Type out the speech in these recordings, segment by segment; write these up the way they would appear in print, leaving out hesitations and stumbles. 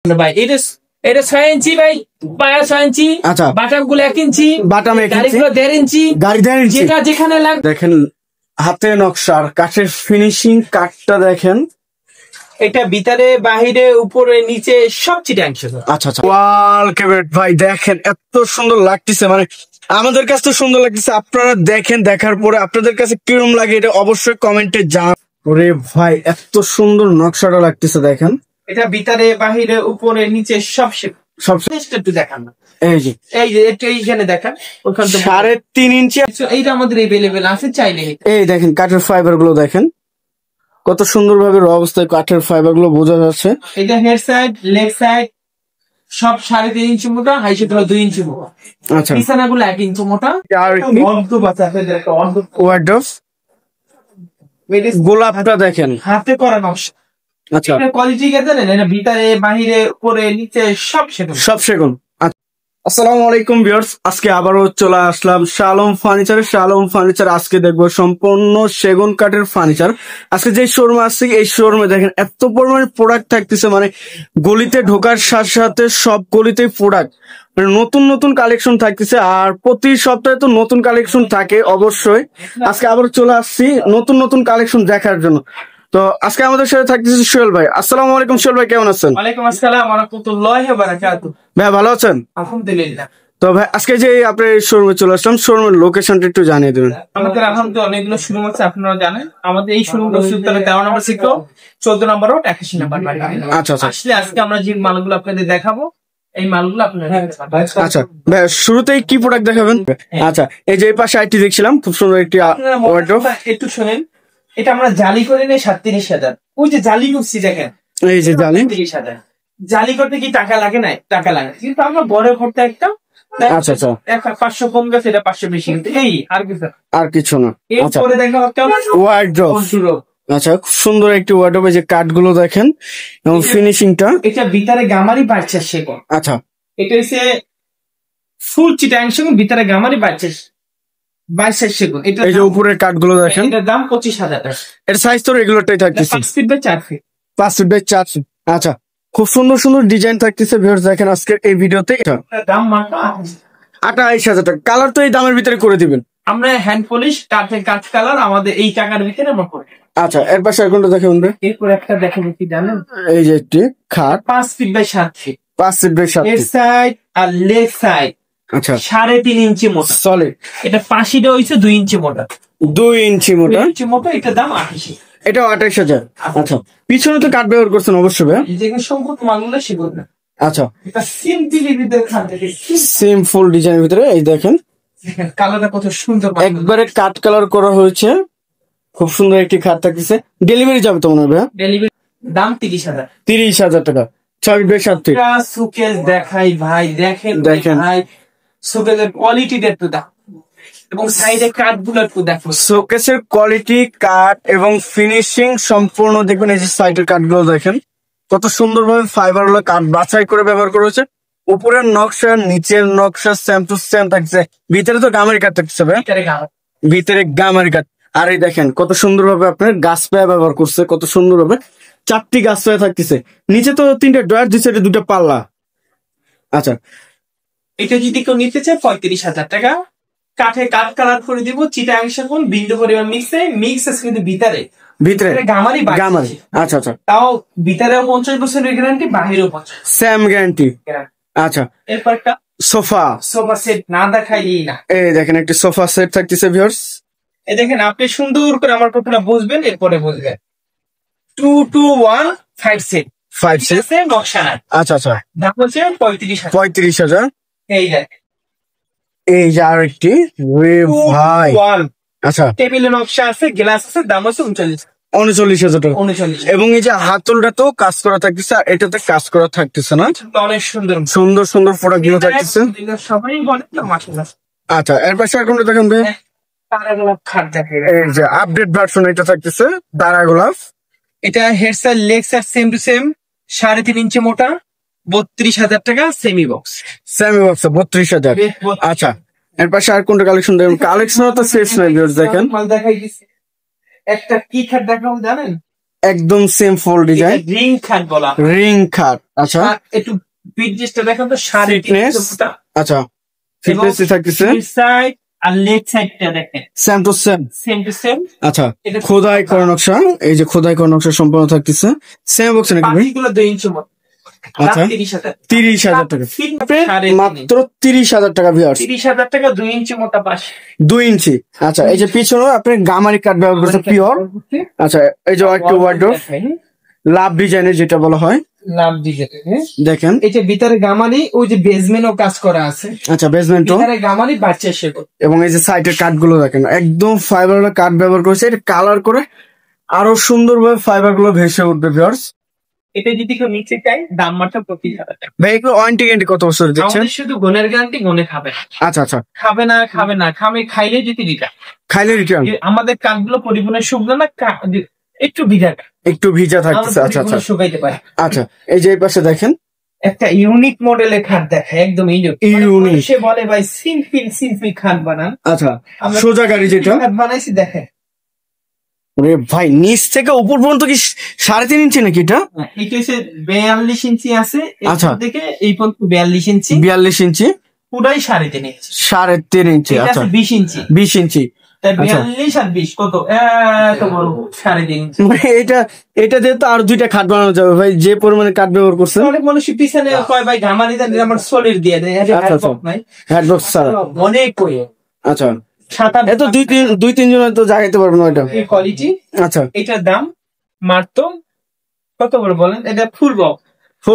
ভাই এটা এটা 6 ইঞ্চি ভাই, পায়া 6 ইঞ্চি, আচ্ছা বাটাম গুলো 1 ইঞ্চি, বাটাম 1 ইঞ্চি, গাড়িগুলো 1.5 ইঞ্চি, গাড়ি 1.5 ইঞ্চি, যেটা যেখানে লাগে দেখেন হাতে নকশার কাঠের ফিনিশিং কাঠটা দেখেন, এটা ভিতরে বাহিরে উপরে নিচে সব চিটাংশ। আচ্ছা আচ্ছা ওয়াল ক্যাবিনেট ভাই দেখেন এত সুন্দর লাগতেছে, মানে আমাদের কাছে তো সুন্দর লাগতেছে, আপনারা দেখেন, দেখার পরে আপনাদের কাছে কিরকম লাগে এটা অবশ্যই কমেন্টে জানান। ওরে ভাই এত সুন্দর নকশাটা লাগতেছে দেখেন, এটা ভিতরে বাহিরে উপরে নিচে সব সব একটু দেখান না, এই যে একটু এইখানে দেখান, ওখানে 3.5 ইঞ্চি এইটা আমাদের এভেলেবেল আছে, চাইলে এই দেখেন কাঠের ফাইবার গুলো দেখেন কত সুন্দর ভাবে র অবস্থায় কাঠের ফাইবার গুলো বোঝা যাচ্ছে। এটা হেড সাইড লেগ সাইড সব 3.5 ইঞ্চি মোটা, হাইট হলো 2 ইঞ্চি মোটা। আচ্ছা বিছানাগুলো 1 ইঞ্চি মোটা। আর গোলাপটা দেখেন হাতে করা নকশা। আচ্ছা এটা কোয়ালিটি কে জানেন, এটা ভিতরে বাহিরে উপরে নিচে সব সেগুন, সব সেগুন। আসসালামু আলাইকুম ভিউয়ার্স, আজকে আবারও চলে আসলাম শালম ফার্নিচারে। শালম ফার্নিচার আজকে দেখবো সম্পূর্ণ সেগুন কাঠের ফার্নিচার। আজকে যে শোরুমে আসছে এই শোরুমে দেখেন এত পরিমাণে প্রোডাক্ট থাকতেছে, মানে গলিতে ঢোকার সাথে সাথে সব গলিতেই প্রোডাক্ট, মানে নতুন নতুন কালেকশন থাকতেছে, আর প্রতি সপ্তাহে তো নতুন কালেকশন থাকে অবশ্যই। আজকে আবার চলে আসছি নতুন নতুন কালেকশন দেখার জন্য। তো আজকে আমাদের সাথে থাকতেছে সোহেল ভাই। আসসালামু আলাইকুম সোহেল ভাই, কেমন আছেন? ওয়ালাইকুম আসসালাম ওয়া রাহমাতুল্লাহি ওয়া বারাকাতুহু। ভাই ভালো আছেন? আলহামদুলিল্লাহ। তো ভাই আজকে যে আপনার এই শোরুমে চলে আসলাম, শোরুমের লোকেশনটা একটু জানিয়ে দেবেন। আমাদের আলহামদুলিল্লাহ অনেকগুলো শোরুম আছে, আপনারা জানেন। আমাদের এই শোরুমটা সুলতানের 13 নম্বর সেক্টর, 14 নম্বর রোড, 81 নম্বর বাড়ি। আচ্ছা আচ্ছা আসলে আজকে আমরা যে মালগুলো আপনাদের দেখাবো, এই মালগুলো আপনারা আচ্ছা ভাই শুরুতেই কি প্রোডাক্ট দেখাবেন? আচ্ছা এই যে এই পাশে আইটি দেখছিলাম, খুব সুন্দর একটি ওয়ার্ডরোব। একটু শুনেন, এটা আমরা জালি করে নেই 37,000। ওই যে জালি করছি দেখেন, এই যে জালি 37,000। জালি করতে কি টাকা লাগে? না, টাকা লাগে, কিন্তু আমরা বড় করতে একটা আচ্ছা আচ্ছা 500 কম গেছে, এটা 500 বেশি, কিন্তু এই আর কিছু না। আচ্ছা এরপরে দেখা হচ্ছে ওয়ার্ডরোব। আচ্ছা খুব সুন্দর একটি ওয়ার্ডরোব, এই যে কাঠগুলো দেখেন এবং ফিনিশিংটা। এটা ভিতরে গামারি বাড়ছে সেগুন। আচ্ছা এটা হচ্ছে ফুল চিটাং সেগুন, ভিতরে গামারি বাড়ছে সেগুন। এটা এই যে উপরের কাঠগুলো দেখেন, এটার দাম 25,000 টাকা। এর সাইজ তো রেগুলারটাই থাকতেছে 5 feet by 4 feet. 5 feet by 4 feet. আচ্ছা খুব সুন্দর সুন্দর ডিজাইন থাকতেছে ভিউয়ার্স, দেখেন আজকে এই ভিডিওতে। দাম মাত্র 28,000 টাকা। কালার তো এই দামের ভিতরে করে দিবেন। আমরা হ্যান্ড পলিশ কাঠ কালার আমাদের এই টাকার ভিতরে আমরা করি। আচ্ছা এর পাশে কোনটা দেখেন? এরপর একটা দেখেন কি জানেন, এই যে একটি খাট 5 feet by 7 feet, 5 feet by 7 এর ফিট। সাইড আর লেগ সাইড আচ্ছা 3.5 ইঞ্চি মোটা সলিড। এটা পাশিটা হইছে 2 ইঞ্চি মোটা। 2 ইঞ্চি মোটা, 2 ইঞ্চি মোটা, এটা দাম 28। এটাও 28,000। আচ্ছা পিছনে তো কাঠ ব্যবহার করছেন অবশ্যই ভাই? যেখানে সম্পূর্ণ মালগুলো সেগুলো না। আচ্ছা এটা সিম্পলি ভিতরে খাট দেখে সিম্পল ডিজাইনের ভিতরে এই দেখেন কালারটা কত সুন্দর, একবারে কাঠ কালার করা হয়েছে, খুব সুন্দর একটি খাট থাকতেছে। ডেলিভারি যাবে তো মনে হবে? ডেলিভারি দাম 30,000। 30,000 টাকা। 6 ফিট বাই 7 ফিট। সুকেস দেখাই ভাই, দেখেন ভাই সুকেসের কোয়ালিটিটা একটু দাম, এবং সাইডে কাঠগুলো একটু দেখো। শোকেসের কোয়ালিটি, কাঠ এবং ফিনিশিং সম্পূর্ণ দেখবেন। এই যে সাইডের কাঠগুলো দেখেন কত সুন্দর ভাবে ফাইবার গুলো কাঠ বাছাই করে ব্যবহার করা হয়েছে। উপরের নকশা নিচের নকশা সেম টু সেম থাকছে, ভিতরে তো গামারি কাঠ থাকছে ভাই, ভিতরে গামারি কাঠ। আর এই দেখেন কত সুন্দর ভাবে আপনার গাছ পায়া ব্যবহার করছে, কত সুন্দর ভাবে 4টি গাছ পায়া থাকতেছে। নিচে তো 3টা ড্রয়ার, 2 সাইডে 2টা পাল্লা। আচ্ছা এটা যদি কেউ নিতে চায় 35,000 টাকা। কাঠে কাঠ কালার করে দিব, চিটাং সেগুন বিন্দু পরিমাণ মিক্স কিন্তু ভিতরে গামারি। আচ্ছা আচ্ছা তাও ভিতরেও 50% গ্যারান্টি, বাহিরেও 50 সেম গ্যারান্টি। আচ্ছা এরপর একটা সোফা সেট না দেখাইলেই না। এই দেখেন একটি সোফা সেট থাকতেছে ভিউয়ার্স। এই দেখেন, আপনি সুন্দর করে আমার কথাটা বুঝবেন, এরপরে বুঝবেন। 2-2-1-5 সেট, 5 সেট নকশা নাই। আচ্ছা আচ্ছা দাম হচ্ছে 35,000। 35,000। এই দেখ, এই যে আরেকটি ভাই। আচ্ছা টেবিলে নকশা আছে, গ্লাস আছে, দাম হচ্ছে 39,000 টাকা। 39। এবং এই যে হাতলটা তো কাজ করা থাকতেছে, আর এটাতে কাজ করা থাকতেছে না। অনেক সুন্দর সুন্দর সুন্দর প্রোডাক্ট গুলো থাকতেছে। সবাই বলে তো মাশাআল্লাহ। আচ্ছা এর পাশে আর কোনটা দেখেন ভাই? তারাগোলাপ খাট দেখে, এই যে আপডেট ভার্সন এটা থাকতেছে দারা গোলাপ। এটা head side leg side same to same, 3.5 ইঞ্চি মোটা, 32,000 টাকা। Semi box 32,000। আচ্ছা এর পাশে আর কোনটা কালেকশন দেখেন? কালেকশন তো শেষ নাই ভিউয়ার্স, দেখেন মাল দেখাই দিছি। একটা কি খাট দেখাবো জানেন? একদম সেম ফুল ডিজাইন, রিং খাট বলা, রিং খাট। আচ্ছা, একটু বিটটা দেখেন তো, 3.5 আচ্ছা, ফিটনেস থাকতেছে। সাইড আর লেগ সাইডটা দেখেন same to same, same to same. আচ্ছা, খোদাই করা নকশা, এই যে খোদাই করা নকশা সম্পূর্ণ থাকতেছে। সেম বক্স নাকি ভাই? বাকিগুলো 2 ইঞ্চি মত। আচ্ছা, 30,000 টাকা, মাত্র 30,000 টাকা ভিউয়ার্স। 30,000 টাকা 2 ইঞ্চি মোটা পাশ, 2 ইঞ্চি। আচ্ছা, এই যে পিছনে আপনি গামারি কাঠ ব্যবহার করছেন পিওর। আচ্ছা, এই যে একটু ওয়ার্ডরোব লাভ ডিজাইনের যেটা বলা হয়, লাভ ডিজাইন দেখেন। এই যে ভিতরে গামারি, ওই যে বেসমেন্টও কাজ করা আছে। আচ্ছা, বেসমেন্টও ভিতরে গামারি বাচ্চা শেকল, এবং এই যে সাইডের কাঠগুলো দেখেন একদম ফাইবার কাঠ ব্যবহার করেছে। এটা কালার করে আরো সুন্দরভাবে ফাইবার গুলো ভেসে উঠবে ভিউয়ার্স। এটা যদি কেউ নিচে চাই, দাম মাত্র 25,000 টাকা। ভাই এগুলো ওয়ারেন্টি গ্যারান্টি কত বছর দিচ্ছেন? আমাদের শুধু গুণের গ্যারান্টি, গুণে খাবে। আচ্ছা আচ্ছা, খাবে না খাইলে যদি রিটার্ন, খাইলে রিটার্ন। আমাদের কাঠগুলো পরিপূর্ণ শুকনো না, একটু ভিজা, একটু ভিজা থাকতেছে। আচ্ছা আচ্ছা, শুকাইতে পারে। আচ্ছা, এই যে এই পাশে দেখেন একটা ইউনিক মডেলের খাট দেখায়, একদম ইউনিক। সে বলে ভাই সিম্পল খাট বানান। আচ্ছা, সোজা গাড়ি যেটা খাট বানাইছি দেখেন। রে ভাই, নিচ থেকে উপর পর্যন্ত কি 3.5 ইঞ্চি নাকি এটা? এটা হচ্ছে 42 ইঞ্চি আছে। আচ্ছা, থেকে এই পর্যন্ত 42 ইঞ্চি, 42 ইঞ্চি, পুরাই 3.5 ইঞ্চি, 3.5 ইঞ্চি। আচ্ছা, 20 ইঞ্চি, 20 ইঞ্চি। 42 আর 20 কত, এত বড় 3.5 ইঞ্চি। এটা দিয়ে তো আর 2টা খাট বানানো যাবে ভাই, যে পরিমাণে কাঠ ব্যবহার করছে। অনেক মানুষ পিছনে কয় ভাই গামারি দেন, আমার সলিড দিয়ে দেয়, হেডবক্স ছাড়া অনেক কই। আচ্ছা, এত 2-3 জন তো জাগাইতে পারবে না এটা কোয়ালিটি। আচ্ছা, এটার দাম মাত্র কত বড় বলেন? এটা ফুল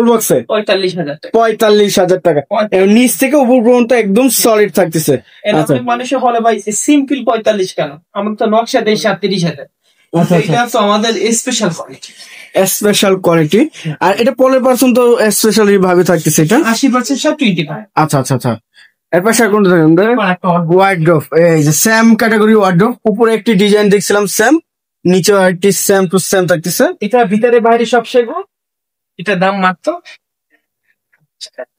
বক্সে 45,000 টাকা। 45,000 টাকা, নিচ থেকে উপর পর্যন্ত একদম সলিড থাকতেছে। আচ্ছা, মানুষের বলে ভাই সিম্পল 45 কেন? আমরা তো নকশা দেই 37,000। এটা তো আমাদের স্পেশাল কোয়ালিটি, স্পেশাল কোয়ালিটি। আর এটা 15% তো স্পেশালি ভাবে থাকতেছে, এটা 80% সব 25। আচ্ছা আচ্ছা আচ্ছা, এর পাশে আর কোনটা দেখেন? ওয়ার্ডরোব, এই যে সেম ক্যাটাগরি ওয়ার্ডরোব, উপরে একটি ডিজাইন দেখছিলাম সেম, নিচে একটি সেম টু সেম থাকতেছে। এটা ভিতরে বাইরে সব সেগুন। এটা দাম মাত্র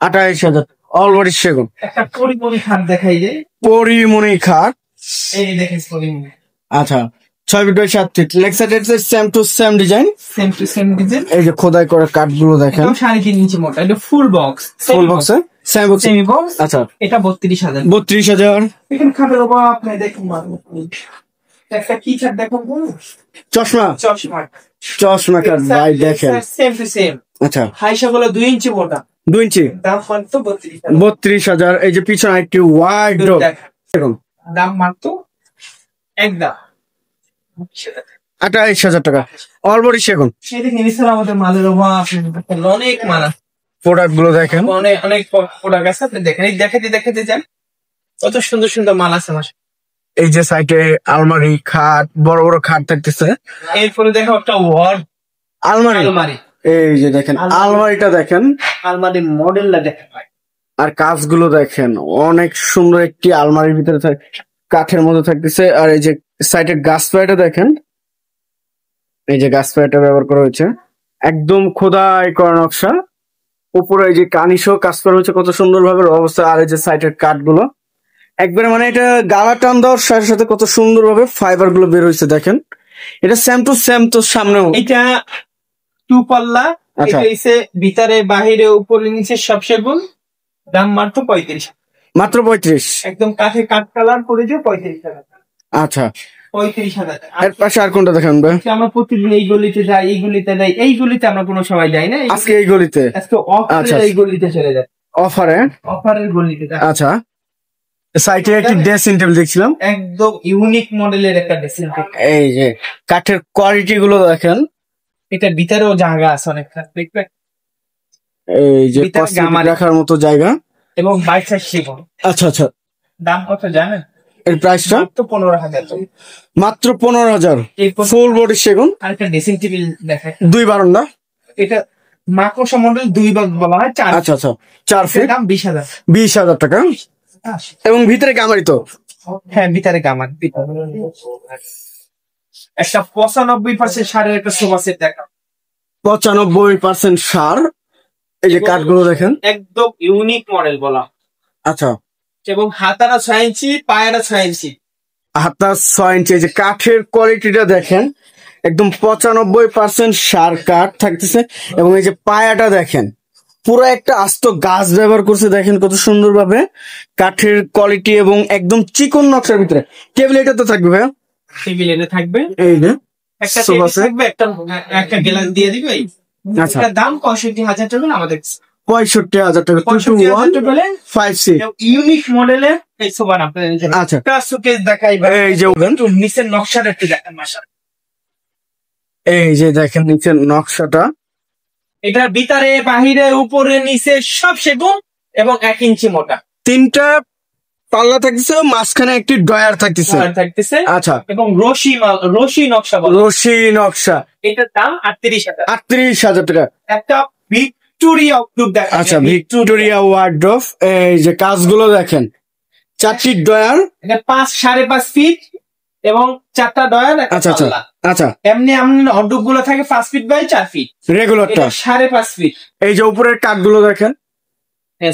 28,000, অলরেডি সেগুন। একটা পরিমণি খাট দেখাই যায়, পরিমণি খাট। এই দেখেন পরিমণি। আচ্ছা, 6 feet by 7 feet, leg side same to same design, same to same design. এই যে খোদাই করা কাঠ গুলো দেখেন, 3.5 ইঞ্চি মোটা। এটা ফুল বক্স, সেম বক্স। আচ্ছা, এটা 32,000। 32,000। এখানে খাটের অভাব আপনি দেখুন, একটা কি খাট দেখুন, চশমা কাঠ ভাই দেখেন, সেম টু সেম। আচ্ছা, হাইসা বলে 2 ইঞ্চি মোটা, 2 ইঞ্চি, দাম মাত্র 32,000। 32,000। এই যে পিছনে একটি ওয়ার্ডরোব, দাম মাত্র একদম 28,000 টাকা, অলরেডি সেগুন। সেই দেখে এছাড়া আমাদের মালের অভাব, অনেক মাল আছে। প্রোডাক্ট গুলো দেখেন, অনেক প্রোডাক্ট আছে, আপনি দেখেন। এই দেখাতে যান, কত সুন্দর সুন্দর মাল আছে আমার। এই যে সাইডে আলমারি, খাট, বড় বড় খাট থাকতেছে। এরপরে দেখো একটা আলমারি, এই যে দেখেন আলমারিটা দেখেন, আলমারি মডেলটা দেখেন আর কাজগুলো দেখেন, অনেক সুন্দর একটি আলমারির ভিতরে কাঠের মধ্যে থাকতেছে। আর এই যে সাইডের গাছ পায়াটা দেখেন, এই যে গাছ পায়াটা ব্যবহার করা হয়েছে, একদম খোদাই করা নকশা। উপরে এই যে কানিসও কাজ করা হয়েছে কত সুন্দর ভাবে অবস্থা। আর এই যে সাইডের কাঠগুলো একবারে মানে এটা গালা টান দেওয়ার সাথে সাথে কত সুন্দর ভাবে ফাইবার গুলো বের হয়েছে দেখেন। এটা সেম টু সেম তো সামনেও, এটা 2 পাল্লা। এটা হইছে ভিতরে বাহিরে উপরে নিচে সব সেগুন। দাম মাত্র 35। মাত্র 35, একদম কাঠে কাঠ কালার করে দিয়ে 35,000। আচ্ছা, 35,000। এর পাশে আর কোনটা দেখেন ভাই? আমরা প্রতিদিন এই গলিতে যাই, এই গলিতে আমরা কোনো সময় যাই না। আজকে এই গলিতে, আজকে এই গলিতে চলে যায়, অফারের গলিতে। আচ্ছা, সাইটে একটি ড্রেসিং টেবিল দেখছিলাম, একদম ইউনিক মডেলের একটা ড্রেসিং টেবিল। এই যে কাঠের কোয়ালিটি গুলো দেখেন, এটার ভিতরেও জায়গা আছে অনেক, দেখবেন এই যে রাখার মতো জায়গা, এবং বাইসাইড সেগুন। আচ্ছা আচ্ছা, দাম কত জানেন? এর প্রাইসটা মাত্র 15,000। মাত্র 15,000, ফুল বডি সেগুন। আর একটা ড্রেসিং টেবিল দেখেন, 2 বারান্দা। এটা মাকড়সা মডেল 2 ভাগ বলা হয়। আচ্ছা আচ্ছা, 4 ফিট, দাম 20,000। 20,000 টাকা। এবং ভিতরে গামারি তো? হ্যাঁ, ভিতরে গামার। একটা 95% সারের একটা সোফা সেট দেখা, 95% সার। এই যে কাঠগুলো দেখেন, একদম ইউনিক মডেল বলা। আচ্ছা, এবং হাতারা 6 ইঞ্চি, পায়েরা 6 ইঞ্চি। হাতা 6 ইঞ্চি। এই যে কাঠের কোয়ালিটিটা দেখেন, একদম 95% সার কাঠ থাকতেছে। এবং এই যে পায়াটা দেখেন, পুরো একটা আস্ত গাছ ব্যবহার করছে, দেখেন কত সুন্দর ভাবে কাঠের কোয়ালিটি এবং একদম চিকন নকশার ভিতরে। টেবিল এটা তো থাকবে ভাইয়া, টেবিল এনে থাকবে, এই যে একটা সোফা টেবিল সেট। থাকবে, একটা গ্লাস দিয়ে দিবে। আচ্ছা, এটার দাম 65,000 টাকা আমাদের। 65,000 টাকা। 65,000 টাকা বলে 5C ইউনিক মডেলের এই সোফা আপনাদের জন্য। আচ্ছা, একটা শোকেস দেখাই ভাই, এই যে একটু নিচের নকশাটা একটু দেখেন মাশাআল্লাহ। এই যে দেখেন নিচের নকশাটা, এটার ভিতরে বাহিরে উপরে নিচে সব সেগুন এবং 1 ইঞ্চি মোটা। 3টা পাল্লা থাকতেছে, মাঝখানে একটি ডয়ার থাকতেছে। আর থাকতেছে আচ্ছা, এবং রশি নকশা বলে। রশি নকশা। এটার দাম 38,000। 38,000 টাকা। একটা ভিক্টোরিয়া গ্রুপ দেখা। আচ্ছা, ভিক্টোরিয়া ওয়ার্ডরোব। এই যে কাজগুলো দেখেন, 4টি ডয়ার। এটা 5.5 ফিট এবং 4টা ডয়ার। আচ্ছা আচ্ছা আচ্ছা, এমনি অর্ডুক গুলো থাকে 5 ফিট বাই 4 ফিট, রেগুলারটা 5.5 ফিট। এই যে উপরের কাঠগুলো দেখেন,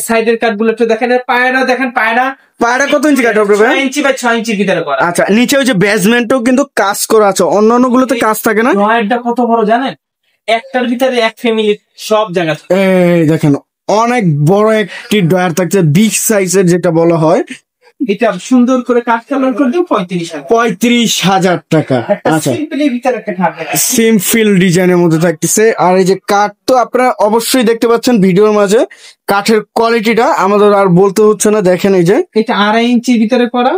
সাইডের কাঠ গুলো একটু দেখেন, পায়রা দেখেন, পায়রা কত ইঞ্চি কাঠ হবে? 6 ইঞ্চি বাই 6 ইঞ্চির ভিতরে করা। আচ্যানিচে ওই যে বেসমেন্টও কিন্তু কাজ করা আছে, অন্যান্য গুলোতে কাজ থাকে না। ডয়ারটা কত বড় জানেন? একটার ভিতরে এক ফ্যামিলির সব জায়গা। এই দেখেন অনেক বড় একটি ডয়ার থাকছে, বিগ সাইজের যেটা বলা হয়। এটা সুন্দর করে কাঠ কালার করে দিও 35,000। 35,000 টাকা। আচ্ছা, সিম্পলের ভিতরে একটা খাট সিম্পল ডিজাইনের মধ্যে থাকতেছে। আর এই যে কাঠ তো আপনারা অবশ্যই দেখতে পাচ্ছেন ভিডিওর মাঝে, কাঠের কোয়ালিটিটা আমাদের আর বলতে হচ্ছে না। দেখেন এই যে এটা 2.5 ইঞ্চির ভিতরে করা,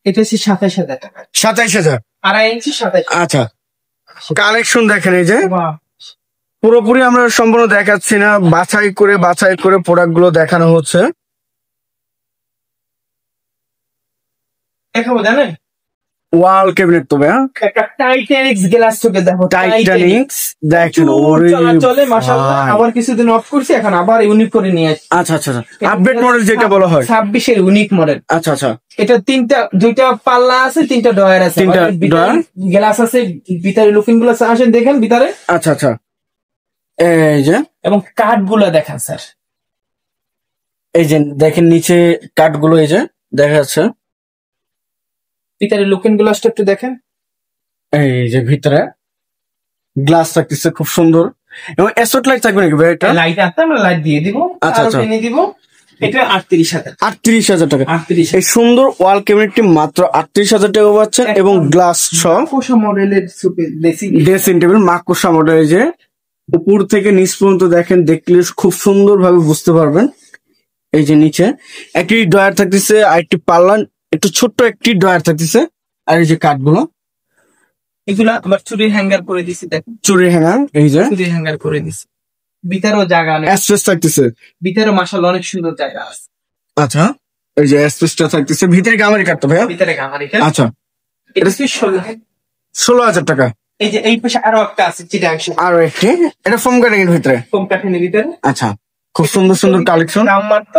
এটা হচ্ছে 27,000 টাকা। 27,000। 2.5 ইঞ্চি 27। আচ্ছা, কালেকশন দেখেন এই যে, বাহ, পুরোপুরি আমরা সম্পূর্ণ দেখাচ্ছি না, বাছাই করে প্রোডাক্ট গুলো দেখানো হচ্ছে। দেখাবো জানেন? ওয়াল ক্যাবিনেট তো ভাইয়া, একটা টাইটানিক্স গ্লাস চোখে দেখো। টাইটানিক্স দেখেন, ওরে চলে মাশাআল্লাহ। ভাই। আবার কিছুদিন অফ করছি, এখন আবার ইউনিক করে নিয়ে আসছি। আচ্ছা আচ্ছা, আপডেট মডেল যেটা বলা হয়। 26 এর ইউনিক মডেল। আচ্ছা আচ্ছা, এটা দুইটা পাল্লা আছে, 3টা ডয়ার আছে, 3টা ডয়ার, গ্লাস আছে, ভিতরে লুকিং গুলো আসেন দেখেন ভিতরে। আচ্ছা আচ্ছা, এই যে এবং কাঠ গুলো দেখেন স্যার, এই যে দেখেন নিচে কাঠগুলো এই যে দেখা যাচ্ছে। ভিতরে লুকিং গ্লাস একটু দেখেন। এই যে ভিতরে গ্লাস থাকতেছে খুব সুন্দর, এবং এসোট লাইট থাকবে নাকি ভাই? এটা লাইট আছে, আমরা লাইট দিয়ে দিব। আচ্ছা আচ্ছা, কিনে দিব। এটা 38,000। 38,000 টাকা। 38,000 এই সুন্দর ওয়াল ক্যাবিনেটটি মাত্র 38,000 টাকা পাচ্ছেন, এবং গ্লাস সহ কোষা মডেলের ড্রেসিং টেবিল মাকুসা মডেল। যে উপর থেকে নিচ পর্যন্ত দেখেন, দেখলে খুব সুন্দর ভাবে বুঝতে পারবেন। এই যে নিচে একটি ডয়ার থাকতেছে, আর একটি পাল্লা, একটু ছোট্ট একটি ডয়ার থাকতেছে। আর এই যে কাঠগুলো, এগুলা আবার চুরির হ্যাঙ্গার করে দিছি দেখেন, চুরি হ্যাঙ্গার। এই যে চুরির হ্যাঙ্গার করে দিছি। ভিতরেও জায়গা অনেক, স্পেস থাকতেছে ভিতরে মাশাআল্লাহ অনেক সুন্দর জায়গা আছে। আচ্ছা, এই যে স্পেসটা থাকতেছে, ভিতরে গামারি কাটতে ভাইয়া। ভিতরে গামারি কাঠ। আচ্ছা, এটা 16,000। 16,000 টাকা। এই যে এই পাশে আরো একটা আছে চিটাং আরো একটি, এটা ফোম কাটিং এর ভিতরে। কম কাঠিনের ভিতরে। আচ্ছা, খুব সুন্দর সুন্দর কালেকশন। দাম মাত্র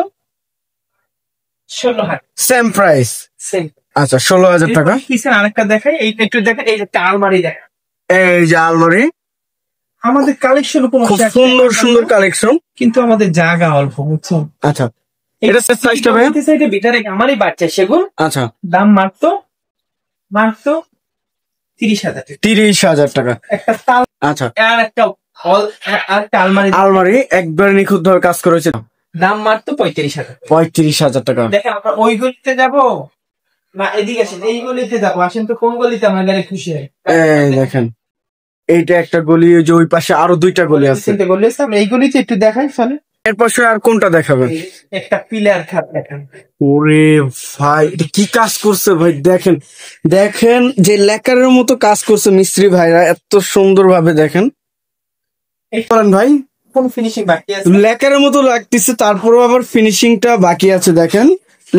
16,000। Same price. সেম। আচ্ছা, 16,000 টাকা। পিছনে আরেকটা দেখাই, এইটা একটু দেখেন। এই যে একটা আলমারি দেখেন, এই যে আলমারি, আমাদের কালেকশন কোনো খুব সুন্দর সুন্দর কালেকশন, কিন্তু আমাদের জায়গা অল্প, বুঝছো? আচ্ছা, এটা সাইজটা ভাই? এটা ভিতরে আমারই বাচ্চা সেগুন। আচ্ছা, দাম মাত্র 30,000 টাকা। 30,000 টাকা। একটা তাল, আচ্ছা, আর একটা হল, আর একটা আলমারি। আলমারি একবার নিখুঁত ভাবে কাজ করেছে। দাম মাত্র 35,000। 35,000 টাকা। দেখেন আমরা ওই গলিতে যাবো না এদিকে আসেন, এই গলিতে যাবো, আসেন তো কোন গলিতে আমার গাড়ি খুশি হয়। এই দেখেন, এইটা একটা গলি, ওই যে ওই পাশে আরো 2টা গলি আছে। তিনটে গলি আছে, আমরা এই গলিতে একটু দেখাই ফেলে। এর পাশে আর কোনটা দেখাবেন? একটা পিলার খাট দেখেন। ওরে ভাই, এটা কি কাজ করছে ভাই! দেখেন দেখেন, যে লেকারের মতো কাজ করছে মিস্ত্রি ভাইরা, এত সুন্দর ভাবে। দেখেন বলেন ভাই, কোন ফিনিশিং বাকি আছে? লেকারের মতো লাগতেছে, তারপরেও আবার ফিনিশিংটা বাকি আছে। দেখেন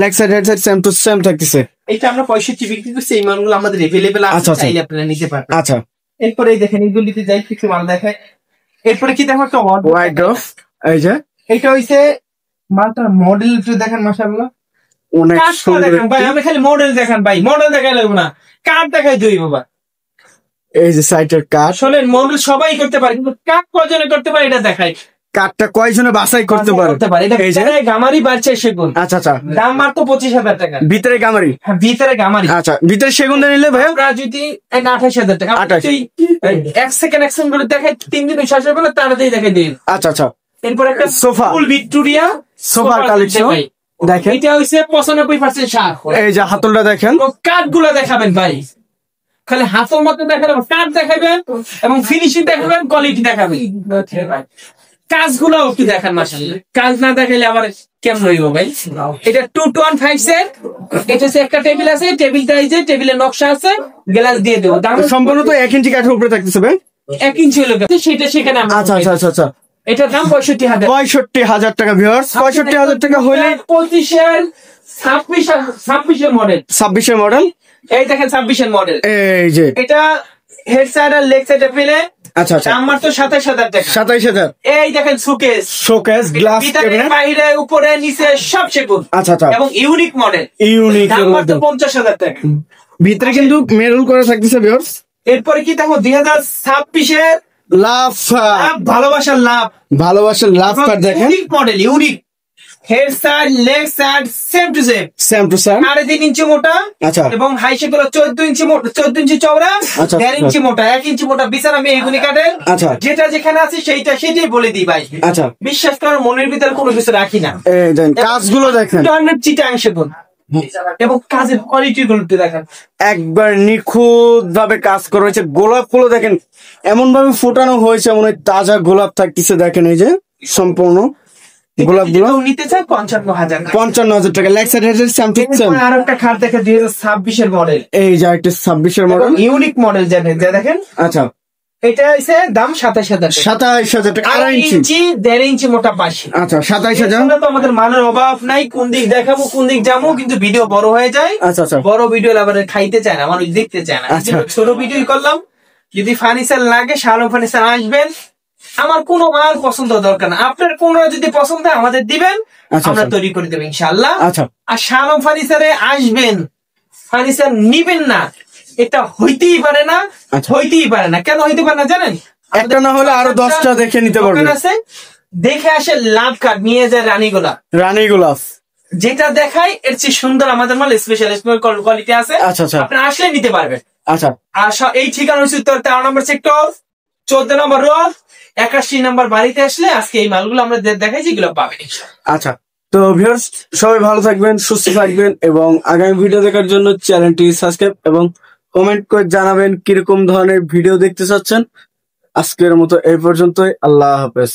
leg side head side same to same থাকতেছে। এটা আমরা 65 বিক্রি করছি, এই মালগুলো আমাদের এভেলেবেল আছে, আচ্ছা, আচ্ছা। চাইলে আপনারা নিতে পারবেন। আচ্ছা, এরপরে এই দেখেন, এই গলিতে যাই কিছু মাল দেখায়। এরপরে কি দেখো, একটা ওয়াইড্রপ। এই যে এটা হইছে মালটার মডেল, একটু দেখেন মাশাআল্লাহ অনেক সুন্দর দেখেন ভাই। আমি খালি মডেল দেখান ভাই, মডেল দেখাই লাগবে না, কাঠ দেখাই দিই বাবা। এই যে সাইটের কাজ, আসলে মডেল সবাই করতে পারে, কিন্তু কাঠ কজনে করতে পারে এটা দেখাই। কাঠটা কয়জনে বাছাই করতে পারে? এটা ভিতরে গামারি বাড়ছে সেগুন। আচ্ছা আচ্ছা, দাম মাত্র 25,000 টাকা। ভিতরে গামারি? হ্যাঁ ভিতরে গামারি। আচ্ছা, ভিতরে সেগুন নিলে ভাই যদি 28,000 টাকা। 1 সেকেন্ড করে দেখাই, 3 দিন শেষ হবে না, তাড়াতাড়ি দেখাই দিন। আচ্ছা আচ্ছা, এরপর একটা সোফা, ফুল ভিক্টোরিয়া সোফার কালেকশন দেখেন। এটা হইছে 95% সার। এই যে হাতলটা দেখেন, কাঠগুলো দেখাবেন ভাই, খালি হাতল মতো দেখাবেন, কাঠ দেখাবেন এবং ফিনিশিং দেখাবেন, কোয়ালিটি দেখাবেন, কাজগুলো একটু দেখান। মাশাআল্লাহ, কাজ না দেখাইলে আবার কেমন হইব ভাই? এটা 215 সেট। এটা হচ্ছে একটা টেবিল আছে, টেবিলটা এই যে টেবিলের নকশা আছে, গ্লাস দিয়ে দেবো। দাম সম্পূর্ণ তো 1 ইঞ্চি কাঠের উপরে থাকতেছে ভাই? 1 ইঞ্চি হলো সেটা সেখানে। আচ্ছা আচ্ছা আচ্ছা আচ্ছা, এটার দাম 65,000। 65,000 টাকা ভিউয়ার্স। 65,000 টাকা হইলে 26 মডেল। 26 মডেল, এই দেখেন 26 মডেল। এই যে এটা হেড সাইড আর লেগ সাইডে পেলে। আচ্ছা আচ্ছা, আমার তো 27,000 টাকা। 27,000। এই দেখেন শোকেস, শোকেস, গ্লাস ক্যাবিনেট, বাইরে উপরে নিচে সব সেগুন। আচ্ছা আচ্ছা, এবং ইউনিক মডেল, ইউনিক। দাম মাত্র 50,000 টাকা। ভিতরে কিন্তু মেরুন করে থাকতেছে ভিউয়ার্স। এরপরে কি দেখো 2026 এর লাভ, ভালোবাসার লাভ, ভালোবাসার লাভ কার্ড দেখেন। Unique model, unique head side leg side same to same, same to same. 3.5 ইঞ্চি মোটা। আচ্ছা, এবং হাই সেগুলো 14 ইঞ্চি মোটা, 14 ইঞ্চি চওড়া, আচ্ছা, 1.5 ইঞ্চি মোটা, 1 ইঞ্চি মোটা বিছানা মেহগুনি কাঠের। আচ্ছা, যেটা যেখানে আছে সেটাই বলে দিই ভাই। আচ্ছা, বিশ্বাস করার মনের ভিতরে কোনো কিছু রাখি না। এই দেন কাজগুলো দেখেন, চিটাং সেগুন এবং কাজের কোয়ালিটি গুলো দেখেন, একবার নিখুঁত ভাবে কাজ করা হয়েছে। গোলাপ গুলো দেখেন এমন ভাবে ফোটানো হয়েছে, মনে হয় তাজা গোলাপ থাকতেছে। দেখেন এই যে সম্পূর্ণ গোলাপ গুলো নিতে চায় 55,000। 55,000 টাকা। Leg side head same to same. আর একটা খাট দেখে 2026 এর মডেল। এই যে একটা 26 এর মডেল, ইউনিক মডেল জানেন যে দেখেন। আচ্ছা, এটা হইছে দাম 27,000 টাকা। 27,000 টাকা। 2.5 ইঞ্চি, 1.5 ইঞ্চি মোটা পাশে। আচ্ছা, 27,000। আমরা তো আমাদের মানের অভাব নাই, কোন দিক দেখাবো কোন দিক যাবো, কিন্তু ভিডিও বড় হয়ে যায়। আচ্ছা আচ্ছা, বড় ভিডিও আবার খাইতে চায় না, মানুষ দেখতে চায় না। আচ্ছা, ছোট ভিডিও করলাম। যদি ফার্নিচার লাগে শালম ফার্নিচার আসবেন। আমার কোনো মাল পছন্দ দরকার না, আপনার কোন যদি পছন্দ হয় আমাদের দিবেন, আমরা তৈরি করে দেবো ইনশাআল্লাহ। আচ্ছা, আর শালম ফার্নিচারে আসবেন, ফার্নিচার নিবেন না, এটা হইতেই পারে না। হইতেই পারে না, কেন হইতে পারে না জানেন? একটা না হলে আরো 10টা দেখে নিতে পারবেন। দেখে আসে লাভ কার্ড নিয়ে যায় রানী গোলাপ, যেটা দেখায় এর চেয়ে সুন্দর আমাদের মাল স্পেশাল কোয়ালিটি আছে। আচ্ছা আচ্ছা, আপনি আসলে নিতে পারবেন। আচ্ছা, আর এই ঠিকানা হচ্ছে 13 নম্বর সেক্টর, 14 নম্বর রোড, 81 নম্বর বাড়িতে আসলে আজকে এই মালগুলো আমরা দেখাই, যেগুলো পাবেন। আচ্ছা, তো ভিউয়ার্স সবাই ভালো থাকবেন, সুস্থ থাকবেন এবং আগামী ভিডিও দেখার জন্য চ্যানেলটি সাবস্ক্রাইব এবং কমেন্ট করে জানাবেন কিরকম ধরনের ভিডিও দেখতে চাচ্ছেন। আজকের মতো এই পর্যন্তই, আল্লাহ হাফেজ।